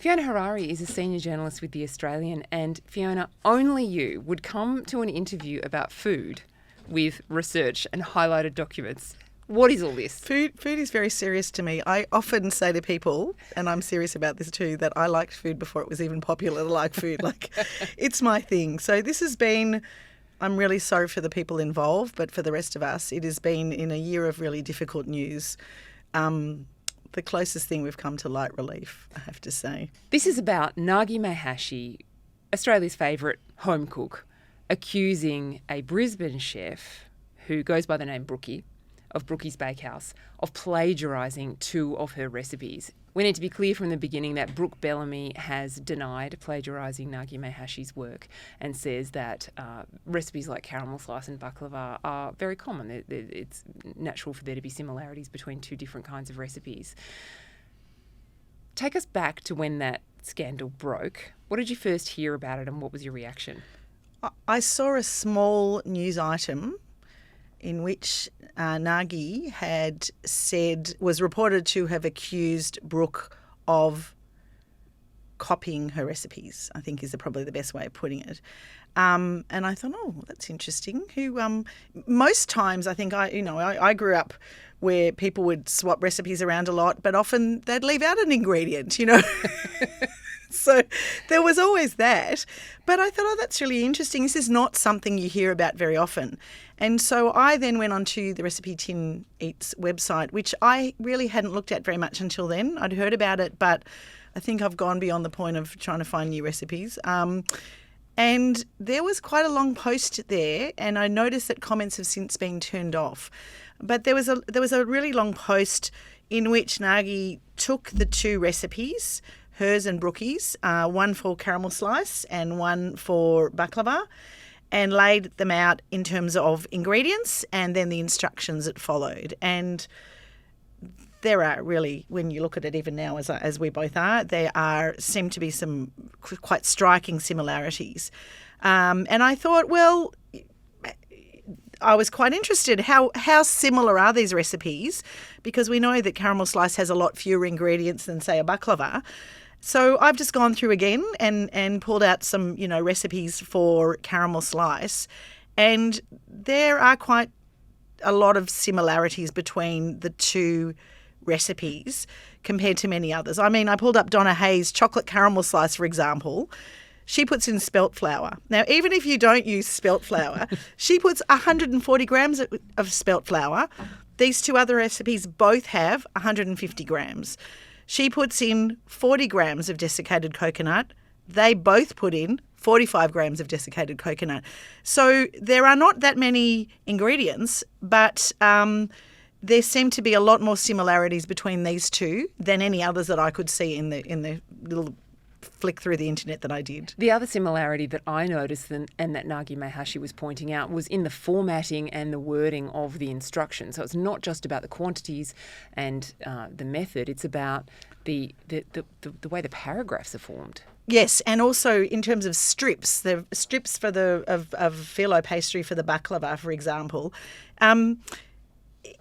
Fiona Harari is a senior journalist with The Australian, and Fiona, only you would come to an interview about food with research and highlighted documents. What is all this? Food is very serious to me. I often say to people, and I'm serious about this too, that I liked food before it was even popular to like food. Like, it's my thing. So this has been, I'm really sorry for the people involved, but for the rest of us, it has been in a year of really difficult news. The closest thing we've come to light relief, I have to say. This is about Nagi Maehashi, Australia's favourite home cook, accusing a Brisbane chef who goes by the name Brooki, of Brooki's Bakehouse, of plagiarising 2 of her recipes. We need to be clear from the beginning that Brooke Bellamy has denied plagiarising Nagi Maehashi's work and says that recipes like caramel slice and baklava are very common. It's natural for there to be similarities between 2 different kinds of recipes. Take us back to when that scandal broke. What did you first hear about it and what was your reaction? I saw a small news item in which Nagi was reported to have accused Brooke of copying her recipes, I think is probably the best way of putting it. And I thought, oh, that's interesting. Most times I think I grew up where people would swap recipes around a lot, but often they'd leave out an ingredient, So there was always that. But I thought, oh, that's really interesting. This is not something you hear about very often. And so I then went onto the Recipe Tin Eats website, which I really hadn't looked at very much until then. I'd heard about it, but I think I've gone beyond the point of trying to find new recipes. And there was quite a long post there, and I noticed that comments have since been turned off. But there was a really long post in which Nagi took the 2 recipes, hers and Brooki's, one for caramel slice and one for baklava, and laid them out in terms of ingredients and then the instructions that followed. And there are really, when you look at it even now as we both are, seem to be some quite striking similarities. And I thought, well, I was quite interested. How similar are these recipes? Because we know that caramel slice has a lot fewer ingredients than, say, a baklava. So I've just gone through again and pulled out some, recipes for caramel slice, and there are quite a lot of similarities between the 2 recipes compared to many others. I mean, I pulled up Donna Hayes' chocolate caramel slice, for example. She puts in spelt flour. Now, even if you don't use spelt flour, she puts 140 grams of spelt flour. These 2 other recipes both have 150 grams. She puts in 40 grams of desiccated coconut. They both put in 45 grams of desiccated coconut. So there are not that many ingredients, but there seem to be a lot more similarities between these 2 than any others that I could see in the little flick through the internet that I did. The other similarity that I noticed and that Nagi Maehashi was pointing out was in the formatting and the wording of the instructions. So it's not just about the quantities and the method, it's about the way the paragraphs are formed. Yes, and also in terms of strips, the strips for of phyllo pastry for the baklava, for example,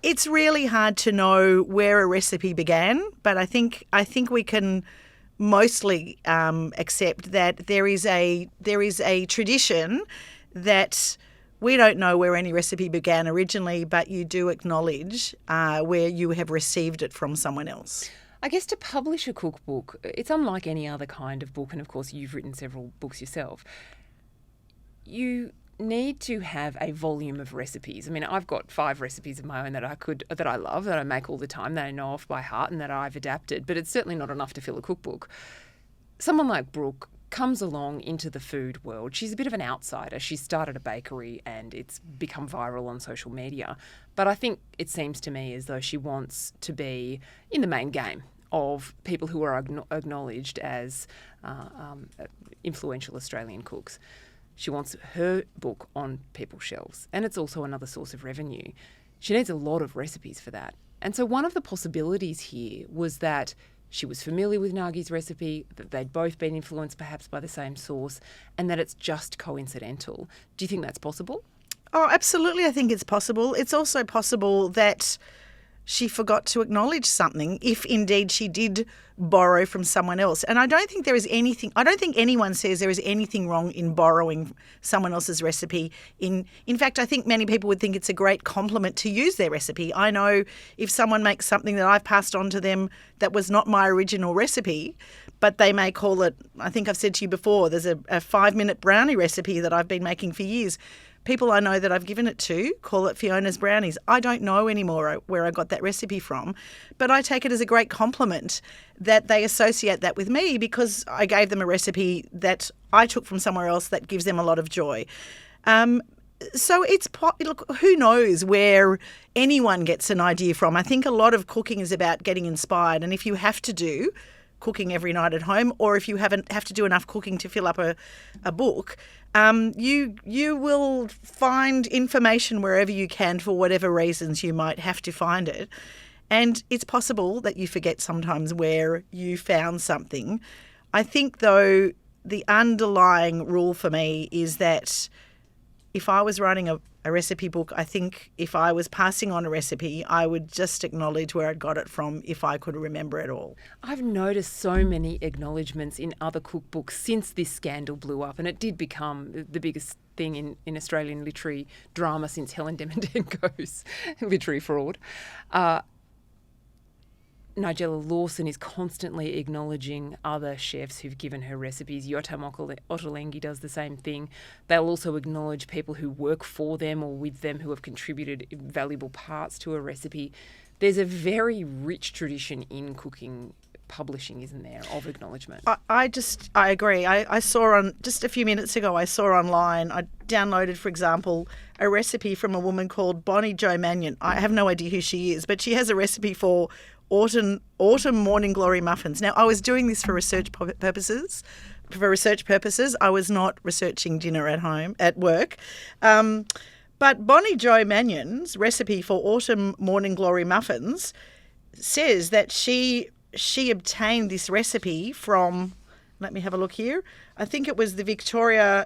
it's really hard to know where a recipe began, but I think we can mostly accept that there is a tradition that we don't know where any recipe began originally, but you do acknowledge where you have received it from someone else. I guess to publish a cookbook, it's unlike any other kind of book, and of course you've written several books yourself. You need to have a volume of recipes. I mean, I've got 5 recipes of my own that I love, that I make all the time, that I know off by heart and that I've adapted, but it's certainly not enough to fill a cookbook. Someone like Brooke comes along into the food world. She's a bit of an outsider. She started a bakery and it's become viral on social media. But I think it seems to me as though she wants to be in the main game of people who are acknowledged as influential Australian cooks. She wants her book on people's shelves, and it's also another source of revenue. She needs a lot of recipes for that. And so one of the possibilities here was that she was familiar with Nagi's recipe, that they'd both been influenced perhaps by the same source, and that it's just coincidental. Do you think that's possible? Oh, absolutely. I think it's possible. It's also possible that she forgot to acknowledge something, if indeed she did borrow from someone else. And I don't think anyone says there is anything wrong in borrowing someone else's recipe. In fact, I think many people would think it's a great compliment to use their recipe. I know if someone makes something that I've passed on to them that was not my original recipe, but they may call it, I think I've said to you before, there's a 5-minute brownie recipe that I've been making for years. People I know that I've given it to call it Fiona's Brownies. I don't know anymore where I got that recipe from, but I take it as a great compliment that they associate that with me because I gave them a recipe that I took from somewhere else that gives them a lot of joy. So look, who knows where anyone gets an idea from. I think a lot of cooking is about getting inspired, and if you have to do cooking every night at home, or if you have to do enough cooking to fill up a book, you will find information wherever you can for whatever reasons you might have to find it. And it's possible that you forget sometimes where you found something. I think, though, the underlying rule for me is that if I was writing a recipe book, I think if I was passing on a recipe, I would just acknowledge where I'd got it from if I could remember it all. I've noticed so many acknowledgements in other cookbooks since this scandal blew up, and it did become the biggest thing in Australian literary drama since Helen Demendenko's literary fraud. Nigella Lawson is constantly acknowledging other chefs who've given her recipes. Yotam Ottolenghi does the same thing. They'll also acknowledge people who work for them or with them who have contributed valuable parts to a recipe. There's a very rich tradition in cooking publishing, isn't there, of acknowledgement? I agree. I saw just a few minutes ago, I saw online, I downloaded, for example, a recipe from a woman called Bonnie Jo Mannion. I have no idea who she is, but she has a recipe for autumn morning glory muffins. Now, I was doing this for research purposes. I was not researching dinner at work. But Bonnie Jo Mannion's recipe for autumn morning glory muffins says that she obtained this recipe from, let me have a look here, I think it was the Victoria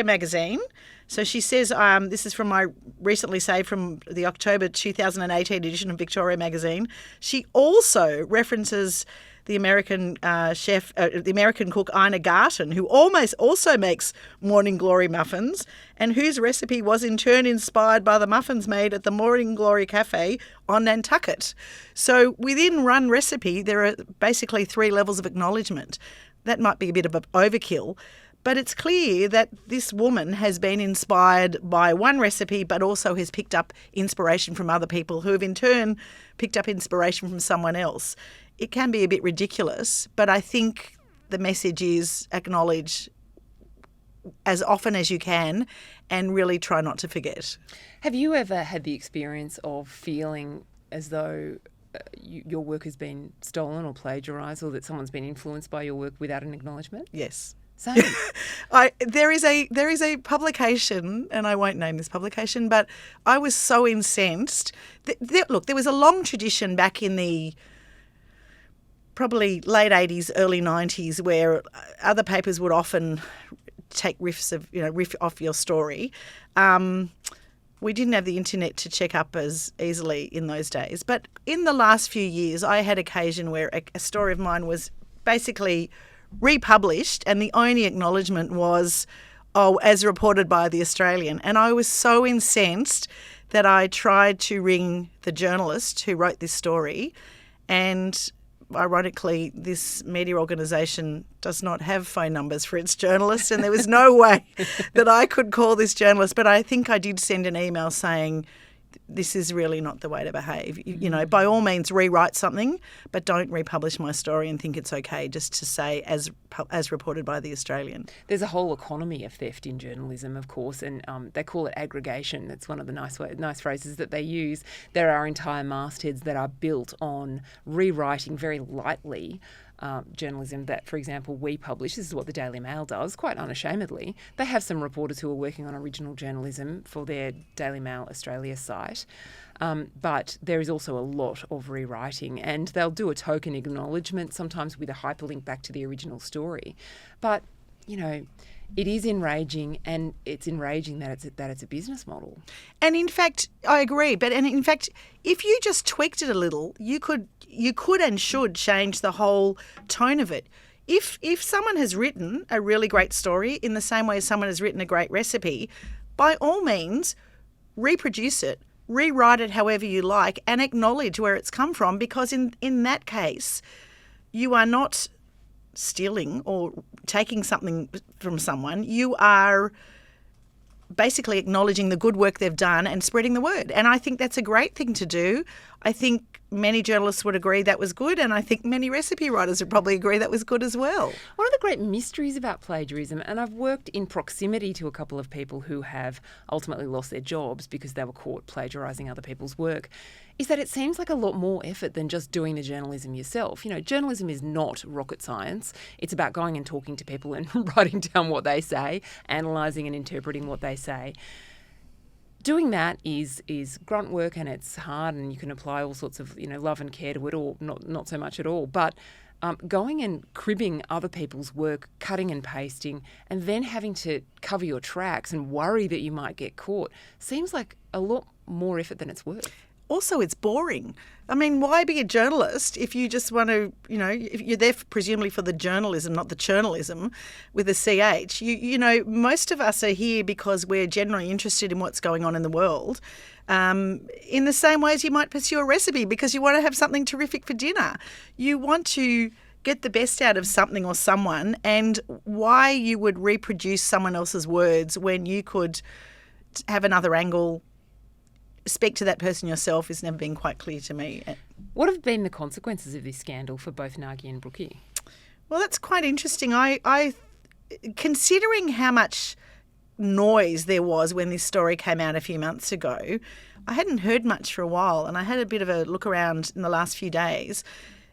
magazine. So she says, this is from my recently saved from the October 2018 edition of Victoria magazine. She also references the American the American cook Ina Garten, who also makes Morning Glory muffins, and whose recipe was in turn inspired by the muffins made at the Morning Glory Cafe on Nantucket. So within one recipe, there are basically 3 levels of acknowledgement. That might be a bit of an overkill, but it's clear that this woman has been inspired by one recipe, but also has picked up inspiration from other people who have in turn picked up inspiration from someone else. It can be a bit ridiculous, but I think the message is acknowledge as often as you can and really try not to forget. Have you ever had the experience of feeling as though your work has been stolen or plagiarised, or that someone's been influenced by your work without an acknowledgement? Yes. Same. There is a publication, and I won't name this publication, but I was so incensed. Look, there was a long tradition back in the probably late 80s, early 90s, where other papers would often take riff off your story. We didn't have the internet to check up as easily in those days. But in the last few years, I had occasion where a story of mine was basically republished, and the only acknowledgement was, as reported by The Australian. And I was so incensed that I tried to ring the journalist who wrote this story, and ironically, this media organisation does not have phone numbers for its journalists, and there was no way that I could call this journalist. But I think I did send an email saying, this is really not the way to behave. You know, by all means, rewrite something, but don't republish my story and think it's okay just to say as reported by The Australian. There's a whole economy of theft in journalism, of course, and they call it aggregation. That's one of the nice phrases that they use. There are entire mastheads that are built on rewriting very lightly journalism that, for example, we publish. This is what the Daily Mail does, quite unashamedly. They have some reporters who are working on original journalism for their Daily Mail Australia site. But there is also a lot of rewriting, and they'll do a token acknowledgement, sometimes with a hyperlink back to the original story. But it is enraging, and it's enraging that it's a business model. And in fact, I agree. But in fact, if you just tweaked it a little, you could and should change the whole tone of it. If someone has written a really great story in the same way as someone has written a great recipe, by all means, reproduce it, rewrite it however you like, and acknowledge where it's come from, because in that case, you are not stealing or taking something from someone. You are basically acknowledging the good work they've done and spreading the word. And I think that's a great thing to do. I think many journalists would agree that was good, and I think many recipe writers would probably agree that was good as well. One of the great mysteries about plagiarism, and I've worked in proximity to a couple of people who have ultimately lost their jobs because they were caught plagiarising other people's work, is that it seems like a lot more effort than just doing the journalism yourself. Journalism is not rocket science. It's about going and talking to people and writing down what they say, analysing and interpreting what they say. Doing that is grunt work, and it's hard, and you can apply all sorts of love and care to it, or not so much at all. But going and cribbing other people's work, cutting and pasting, and then having to cover your tracks and worry that you might get caught seems like a lot more effort than it's worth. Also, it's boring. I mean, why be a journalist if you just want to, if you're there presumably for the journalism, not the churnalism with a CH. Most of us are here because we're generally interested in what's going on in the world, in the same way as you might pursue a recipe because you want to have something terrific for dinner. You want to get the best out of something or someone, and why you would reproduce someone else's words when you could have another angle, speak to that person yourself, has never been quite clear to me. What have been the consequences of this scandal for both Nagi and Brooki? Well, that's quite interesting. I considering how much noise there was when this story came out a few months ago, I hadn't heard much for a while, and I had a bit of a look around in the last few days.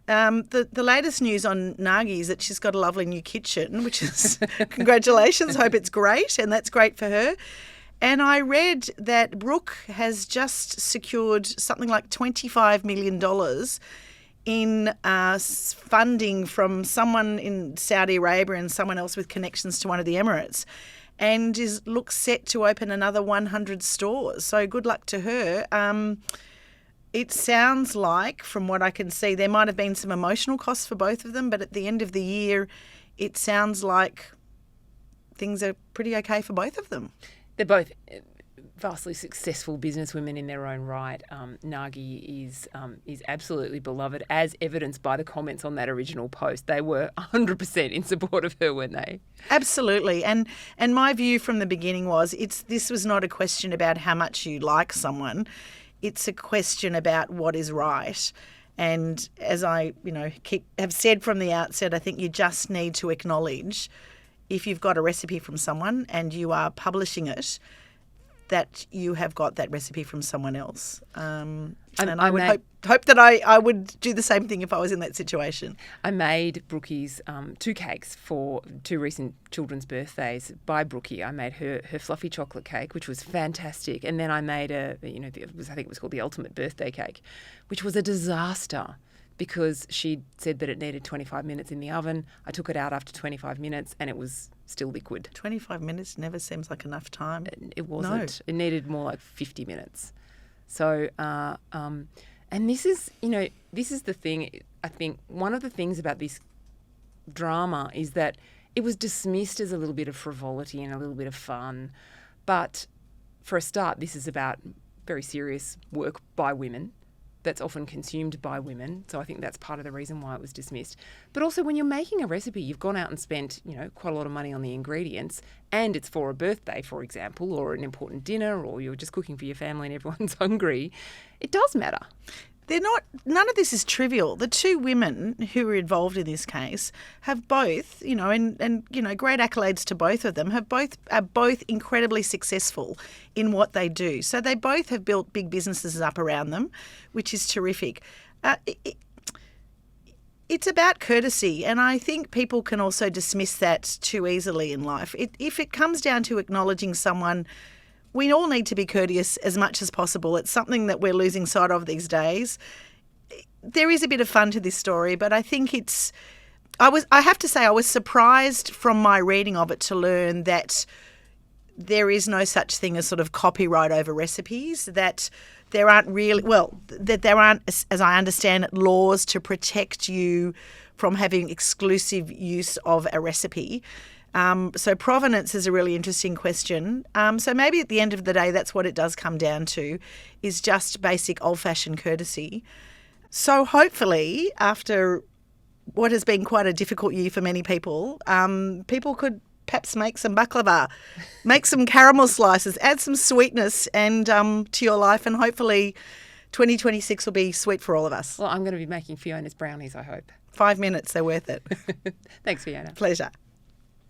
The latest news on Nagi is that she's got a lovely new kitchen, which is congratulations. Hope it's great, and that's great for her. And I read that Brooke has just secured something like $25 million in funding from someone in Saudi Arabia and someone else with connections to one of the Emirates, and looks set to open another 100 stores. So good luck to her. It sounds like, from what I can see, there might have been some emotional costs for both of them, but at the end of the year, it sounds like things are pretty okay for both of them. They're both vastly successful businesswomen in their own right. Nagi is absolutely beloved, as evidenced by the comments on that original post. They were 100% in support of her, weren't they? Absolutely. And my view from the beginning was this was not a question about how much you like someone. It's a question about what is right. And as I have said from the outset, I think you just need to acknowledge, if you've got a recipe from someone and you are publishing it, that you have got that recipe from someone else. And I would hope that I would do the same thing if I was in that situation. I made Brooki's 2 cakes for 2 recent children's birthdays by Brooki. I made her fluffy chocolate cake, which was fantastic. And then I made I think it was called the ultimate birthday cake, which was a disaster, because she said that it needed 25 minutes in the oven. I took it out after 25 minutes and it was still liquid. 25 minutes never seems like enough time. It wasn't. No. It needed more like 50 minutes. So, and this is the thing. I think one of the things about this drama is that it was dismissed as a little bit of frivolity and a little bit of fun. But for a start, this is about very serious work by women that's often consumed by women. So I think that's part of the reason why it was dismissed. But also, when you're making a recipe, you've gone out and spent, quite a lot of money on the ingredients, and it's for a birthday, for example, or an important dinner, or you're just cooking for your family and everyone's hungry. It does matter. None of this is trivial. The 2 women who were involved in this case have both, and great accolades to both of them, are both incredibly successful in what they do. So they both have built big businesses up around them, which is terrific. It's about courtesy, and I think people can also dismiss that too easily in life. If it comes down to acknowledging someone, we all need to be courteous as much as possible. It's something that we're losing sight of these days. There is a bit of fun to this story, but I think it's I have to say, I was surprised from my reading of it to learn that there is no such thing as sort of copyright over recipes, that there aren't really, well, that there aren't, as I understand it, laws to protect you from having exclusive use of a recipe. So provenance is a really interesting question. So maybe at the end of the day, that's what it does come down to, is just basic old-fashioned courtesy. So hopefully, after what has been quite a difficult year for many people, people could perhaps make some baklava, make some caramel slices, add some sweetness and to your life, and hopefully 2026 will be sweet for all of us. Well, I'm going to be making Fiona's brownies, I hope. 5 minutes, they're worth it. Thanks, Fiona. Pleasure.